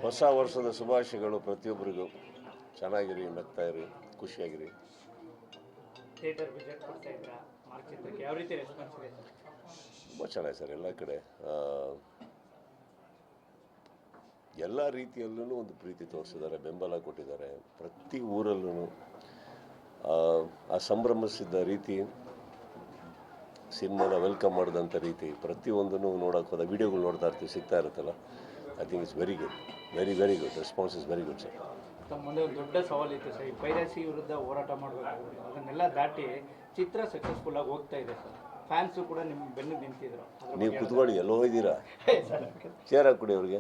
ಹೊಸ ವರ್ಷದ ಶುಭಾಶಯಗಳು ಪ್ರತಿಯೊಬ್ಬರಿಗೂ. ಚೆನ್ನಾಗಿರಿ, ನಗ್ತಾ ಇರಿ, ಖುಷಿಯಾಗಿರಿ. ತುಂಬ ಚೆನ್ನಾಗಿ ಸರ್. ಎಲ್ಲ ಕಡೆ ಎಲ್ಲ ರೀತಿಯಲ್ಲೂ ಒಂದು ಪ್ರೀತಿ ತೋರಿಸಿದ್ದಾರೆ, ಬೆಂಬಲ ಕೊಟ್ಟಿದ್ದಾರೆ. ಪ್ರತಿ ಊರಲ್ಲೂ ಆ ಸಂಭ್ರಮಿಸಿದ ರೀತಿ, ಸಿನಿಮಾನ ವೆಲ್ಕಮ್ ಮಾಡಿದಂಥ ರೀತಿ, ಪ್ರತಿಯೊಂದನ್ನು ನೋಡೋಕೆ ಹೋದ ವೀಡಿಯೋಗಳು ನೋಡ್ತಾ ಇರ್ತೀವಿ, ಸಿಗ್ತಾ ಇರುತ್ತಲ್ಲ. I think it's very good, very very good. Response is very good sir. ಮುಂದೆ ಒಂದು ದೊಡ್ಡ ಸವಾಲಿತ್ತು ಸರ್, ಈ ಪೈರಸಿ ವಿರುದ್ಧ ಹೋರಾಟ ಮಾಡಬೇಕು. ಅದನ್ನೆಲ್ಲ ದಾಟಿ ಚಿತ್ರ ಸಕ್ಸಸ್ಫುಲ್ ಆಗಿ ಹೋಗ್ತಾ ಇದೆ ಸರ್. ಫ್ಯಾನ್ಸು ಕೂಡ ನಿಮ್ಮ ಬೆನ್ನು ನಿಂತಿದ್ರು. ನೀವು ಕುತ್ಕೊಳ್ಳಿ, ಎಲ್ಲೋ ಹೋಗಿದ್ದೀರಾ? ಚೇರ್ ಹಾಕ್ಬಿಡಿ ಅವ್ರಿಗೆ.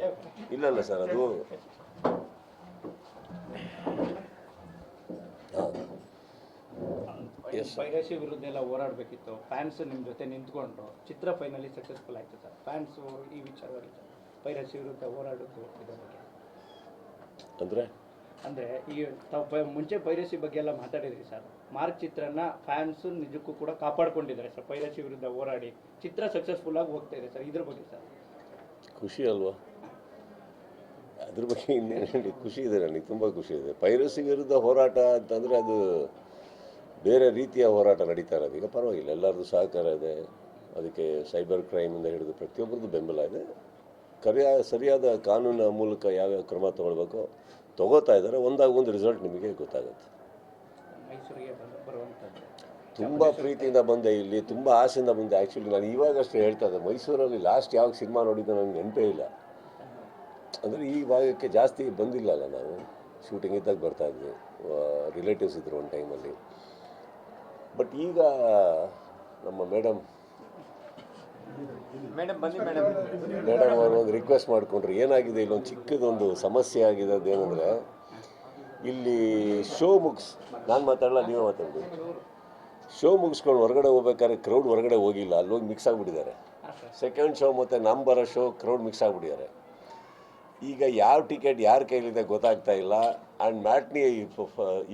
ಇಲ್ಲ ಸರ್, ಅದು ಪೈರಸಿ ವಿರುದ್ಧ ಎಲ್ಲ ಹೋರಾಡಬೇಕಿತ್ತು. ಫ್ಯಾನ್ಸ್ ನಿಮ್ಮ ಜೊತೆ ನಿಂತ್ಕೊಂಡ್ರು, ಚಿತ್ರ ಫೈನಲಿ ಸಕ್ಸಸ್ಫುಲ್ ಆಯಿತು ಸರ್. ಫ್ಯಾನ್ಸು ಈ ವಿಚಾರವಾಗಿ ಪೈರಸಿ ವಿರುದ್ಧ ಹೋರಾಡೋದು ಇದರ ಬಗ್ಗೆ ಅಂದರೆ ಈಗ ತಾವು ಮುಂಚೆ ಪೈರಸಿ ಬಗ್ಗೆ ಎಲ್ಲ ಮಾತಾಡಿದ್ರಿ ಸರ್. ಮಾರ್ಕ್ ಚಿತ್ರನ ಫ್ಯಾನ್ಸು ನಿಜಕ್ಕೂ ಕೂಡ ಕಾಪಾಡ್ಕೊಂಡಿದ್ದಾರೆ ಸರ್. ಪೈರಸಿ ವಿರುದ್ಧ ಹೋರಾಡಿ ಚಿತ್ರ ಸಕ್ಸಸ್ಫುಲ್ ಆಗಿ ಹೋಗ್ತಾ ಇದೆ ಸರ್. ಇದ್ರ ಬಗ್ಗೆ ಸರ್ ಖುಷಿ ಅಲ್ವಾ? ಅದ್ರ ಬಗ್ಗೆ ಇನ್ನೇನು ಹೇಳಿ, ಖುಷಿ ಇದೆ ನನಗೆ, ತುಂಬ ಖುಷಿ ಇದೆ. ಪೈರಸಿ ವಿರುದ್ಧ ಹೋರಾಟ ಅಂತಂದರೆ ಅದು ಬೇರೆ ರೀತಿಯ ಹೋರಾಟ ನಡೀತಾ ಇರೋದು. ಈಗ ಪರವಾಗಿಲ್ಲ, ಎಲ್ಲರದ್ದು ಸಹಕಾರ ಇದೆ. ಅದಕ್ಕೆ ಸೈಬರ್ ಕ್ರೈಮಿಂದ ಹಿಡಿದು ಪ್ರತಿಯೊಬ್ಬರದ್ದು ಬೆಂಬಲ ಇದೆ. ಸರಿಯಾದ ಕಾನೂನಿನ ಮೂಲಕ ಯಾವ್ಯಾವ ಕ್ರಮ ತೊಗೊಳ್ಬೇಕೋ ತೊಗೋತಾ ಇದ್ದಾರೆ. ಒಂದು ರಿಸಲ್ಟ್ ನಿಮಗೆ ಗೊತ್ತಾಗುತ್ತೆ. ತುಂಬ ಪ್ರೀತಿಯಿಂದ ಬಂದೆ ಇಲ್ಲಿ, ತುಂಬ ಆಸೆಯಿಂದ ಬಂದೆ. ಆ್ಯಕ್ಚುಲಿ ನಾನು ಇವಾಗಷ್ಟೇ ಹೇಳ್ತಾ ಇದ್ದೆ, ಮೈಸೂರಲ್ಲಿ ಲಾಸ್ಟ್ ಯಾವಾಗ ಸಿನಿಮಾ ನೋಡಿದ್ದು ನನಗೆ ನೆನಪೇ ಇಲ್ಲ. ಅಂದರೆ ಈ ಭಾಗಕ್ಕೆ ಜಾಸ್ತಿ ಬಂದಿಲ್ಲಲ್ಲ ನಾವು. ಶೂಟಿಂಗ್ ಇದ್ದಾಗ ಬರ್ತಾಯಿದ್ವಿ, ರಿಲೇಟಿವ್ಸ್ ಇದ್ದರು ಒಂದು ಟೈಮಲ್ಲಿ. ಬಟ್ ಈಗ ನಮ್ಮ ಮೇಡಮ್ ಅವರು ಒಂದು ರಿಕ್ವೆಸ್ಟ್ ಮಾಡಿಕೊಂಡ್ರು. ಏನಾಗಿದೆ, ಇಲ್ಲೊಂದು ಚಿಕ್ಕದೊಂದು ಸಮಸ್ಯೆ ಆಗಿದೆ. ಅದೇನೆಂದರೆ ಇಲ್ಲಿ ಶೋ ನಾನು ಮಾತಾಡಲ್ಲ, ನೀವೇ ಮಾತಾಡ್ಬೋದು. ಶೋ ಮುಗಿಸ್ಕೊಂಡು ಹೊರಗಡೆ ಹೋಗ್ಬೇಕಾದ್ರೆ ಕ್ರೌಡ್ ಹೊರಗಡೆ ಹೋಗಿಲ್ಲ, ಅಲ್ಲೋಗಿ ಮಿಕ್ಸ್ ಆಗಿಬಿಟ್ಟಿದ್ದಾರೆ. ಸೆಕೆಂಡ್ ಶೋ ಮತ್ತು ನಮ್ಮ ಬರೋ ಶೋ ಕ್ರೌಡ್ ಮಿಕ್ಸ್ ಆಗಿಬಿಟ್ಟಿದ್ದಾರೆ. ಈಗ ಯಾವ ಟಿಕೆಟ್ ಯಾರ ಕೈಲಿದೆ ಗೊತ್ತಾಗ್ತಾ ಇಲ್ಲ. ಆ್ಯಂಡ್ ಮ್ಯಾಟ್ನಿ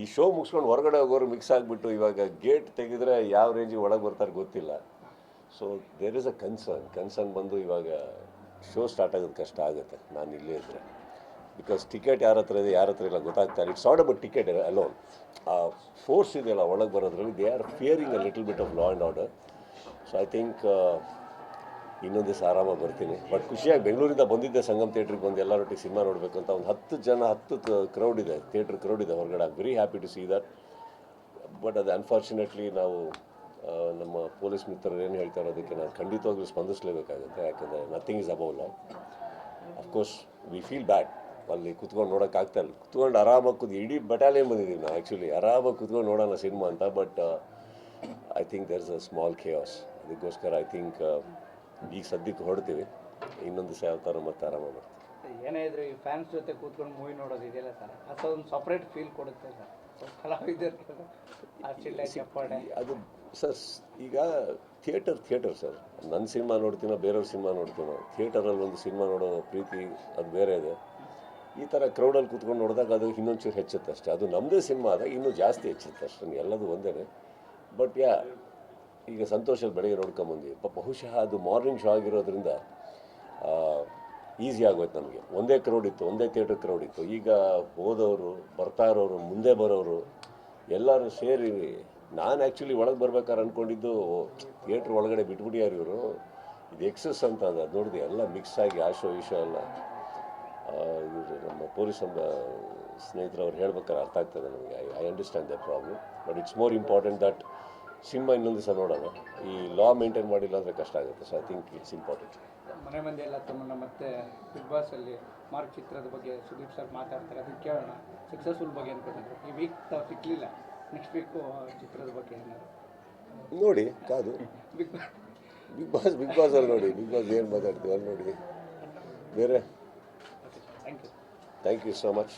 ಈ ಶೋ ಮುಗಿಸ್ಕೊಂಡು ಹೊರಗಡೆ ಹೋಗೋರು ಮಿಕ್ಸ್ ಆಗಿಬಿಟ್ಟು ಇವಾಗ ಗೇಟ್ ತೆಗೆದ್ರೆ ಯಾವ ರೇಂಜಿಗೆ ಒಳಗೆ ಬರ್ತಾರೆ ಗೊತ್ತಿಲ್ಲ. So there is a concern ಬಂದು ಇವಾಗ ಶೋ ಸ್ಟಾರ್ಟ್ ಆಗೋದು ಕಷ್ಟ ಆಗುತ್ತೆ ನಾನು ಇಲ್ಲೇ ಇದ್ದರೆ. ಬಿಕಾಸ್ ಟಿಕೆಟ್ ಯಾರ ಹತ್ರ ಇದೆ, ಯಾರ ಹತ್ರ ಇಲ್ಲ ಗೊತ್ತಾಗ್ತಾ ಇಲ್ಲ. It's not about ticket alone. ಆ ಫೋರ್ಸ್ ಇದೆಯಲ್ಲ ಒಳಗೆ ಬರೋದ್ರಲ್ಲಿ, they are fearing a little bit of law and order. So I think ಇನ್ನೊಂದು ದಿವಸ ಆರಾಮಾಗಿ ಬರ್ತೀನಿ. ಬಟ್ ಖುಷಿಯಾಗಿ ಬೆಂಗಳೂರಿಂದ ಬಂದಿದ್ದೆ ಸಂಗಮ್ ಥಿಯೇಟ್ರಿಗೆ ಬಂದು ಎಲ್ಲರೊಟ್ಟಿಗೆ ಸಿನಿಮಾ ನೋಡಬೇಕು ಅಂತ. ಒಂದು 10 ಕ್ರೌಡ್ ಇದೆ, ಥಿಯೇಟ್ರ್ ಕ್ರೌಡ್ ಇದೆ ಹೊರಗಡೆ. I am very happy to see that. But ಅದು ಅನ್ಫಾರ್ಚುನೇಟ್ಲಿ ನಾವು ನಮ್ಮ ಪೊಲೀಸ್ ಮಿತ್ರರು ಏನು ಹೇಳ್ತಾರೆ ಅದಕ್ಕೆ ನಾನು ಖಂಡಿತವಾಗ್ಲೂ ಸ್ಪಂದಿಸಲೇಬೇಕಾಗುತ್ತೆ. ಯಾಕಂದರೆ nothing is above law. Of course we feel bad. ಅಲ್ಲಿ ಕುತ್ಕೊಂಡು ನೋಡೋಕ್ಕಾಗ್ತಾ ಇಲ್ಲ. ಕುತ್ಕೊಂಡು ಆರಾಮಾಗಿ ಇಡೀ ಬಟಾಲಿಯನ್ ಬಂದಿದ್ದೀವಿ ನಾವು ಆ್ಯಕ್ಚುಲಿ, ಆರಾಮಾಗಿ ಕುತ್ಕೊಂಡು ನೋಡೋಣ ಸಿನಿಮಾ ಅಂತ. But I think there is a small chaos. ಅದಕ್ಕೋಸ್ಕರ ಐ ಥಿಂಕ್ ಈಗ ಸದ್ಯಕ್ಕೆ ಹೊರಡ್ತೀವಿ. ಇನ್ನೊಂದು ದಿವಸ ಯಾವ ಥರ ಮತ್ತೆ ಆರಾಮಾಗಿ ಬರ್ತೀವಿ. ಏನೇ ಇದ್ರು ಈ ಫ್ಯಾನ್ಸ್ ಜೊತೆ ಕೂತ್ಕೊಂಡು ಮೂವಿ ನೋಡೋದು ಇದೆಯಲ್ಲ ಸರ್, ಅದು ಒಂದು ಸಪ್ರೇಟ್ ಫೀಲ್ ಕೊಡುತ್ತೆ ಸರ್. ಅದು ಸರ್, ಈಗ ಥಿಯೇಟರ್ ಸರ್. ನನ್ನ ಸಿನಿಮಾ ನೋಡ್ತೀನೋ ಬೇರೆಯವ್ರ ಸಿನಿಮಾ ನೋಡ್ತೀನೋ, ಥಿಯೇಟರಲ್ಲಿ ಒಂದು ಸಿನಿಮಾ ನೋಡೋ ಪ್ರೀತಿ ಅದು ಬೇರೆ ಇದೆ. ಈ ಥರ ಕ್ರೌಡಲ್ಲಿ ಕೂತ್ಕೊಂಡು ನೋಡಿದಾಗ ಅದು ಇನ್ನೊಂಚೂರು ಹೆಚ್ಚುತ್ತೆ ಅಷ್ಟೇ. ಅದು ನಮ್ಮದೇ ಸಿನಿಮಾ ಆದಾಗ ಇನ್ನೂ ಜಾಸ್ತಿ ಹೆಚ್ಚುತ್ತೆ ಅಷ್ಟೇ. ಎಲ್ಲದು ಒಂದೇ. ಬಟ್ ಈಗ ಸಂತೋಷದ ಬೆಳಗ್ಗೆ ನೋಡ್ಕೊಂಬಂದು ಬಹುಶಃ ಅದು ಮಾರ್ನಿಂಗ್ ಶೋ ಆಗಿರೋದ್ರಿಂದ ಈಸಿ ಆಗೋಯ್ತು ನಮಗೆ. ಒಂದೇ ಕ್ರೌಡ್ ಇತ್ತು, ಒಂದೇ ಥಿಯೇಟರ್ ಕ್ರೌಡ್ ಇತ್ತು. ಈಗ ಹೋದವರು, ಬರ್ತಾ ಇರೋರು, ಮುಂದೆ ಬರೋರು ಎಲ್ಲರೂ ಸೇರಿ, ನಾನು ಆ್ಯಕ್ಚುಲಿ ಒಳಗೆ ಬರ್ಬೇಕಾದ್ರೆ ಅಂದ್ಕೊಂಡಿದ್ದು ಥಿಯೇಟ್ರ್ ಒಳಗಡೆ ಬಿಟ್ಬಿಟ್ಟಿಯಾರು ಇವರು, ಇದು ಎಕ್ಸಸ್ ಅಂತ. ಅದು ನೋಡಿದೆ ಎಲ್ಲ ಮಿಕ್ಸ್ ಆಗಿ ಆ ಶೋ ಈ ಶೋ ಎಲ್ಲ. ಇವರು ನಮ್ಮ ಪೊಲೀಸ್ ಸ್ನೇಹಿತರು ಅವ್ರು ಹೇಳ್ಬೇಕಾದ್ರೆ ಅರ್ಥ ಆಗ್ತದೆ ನಮಗೆ. I understand the problem. But it's more important that cinema ಇನ್ನೊಂದು ದಿವಸ ನೋಡೋಣ. ಈ ಲಾ ಮೇಂಟೈನ್ ಮಾಡಿಲ್ಲ ಅಂದರೆ ಕಷ್ಟ ಆಗುತ್ತೆ. So I think it's important. ಮನೆ ಮಂದಿ ಎಲ್ಲ ತಮ್ಮನ್ನು ಮತ್ತೆ ಬಿಗ್ ಬಾಸಲ್ಲಿ ಮಾರ್ಕ್ ಚಿತ್ರದ ಬಗ್ಗೆ ಸುದೀಪ್ ಸರ್ ಮಾತಾಡ್ತಾರೆ, ಅದಕ್ಕೆ ಕೇಳೋಣ. ಸಕ್ಸಸ್ಫುಲ್ ಬಗ್ಗೆ ಅನ್ಕೊಂಡಿದ್ರು. ಈ ವೀಕ್ ತಾವು ಸಿಕ್ಕಲಿಲ್ಲ, ನೆಕ್ಸ್ಟ್ ವೀಕು ಚಿತ್ರದ ಬಗ್ಗೆ ಏನಾದ್ರು ನೋಡಿ ಕಾದು. ಬಿಗ್ ಬಾಸಲ್ಲಿ ನೋಡಿ, ಬಿಗ್ ಬಾಸ್ ಏನು ಮಾತಾಡ್ತೀವಿ ಅಲ್ಲಿ ನೋಡಿ. ಬೇರೆ ಥ್ಯಾಂಕ್ ಯು ಸೋ ಮಚ್.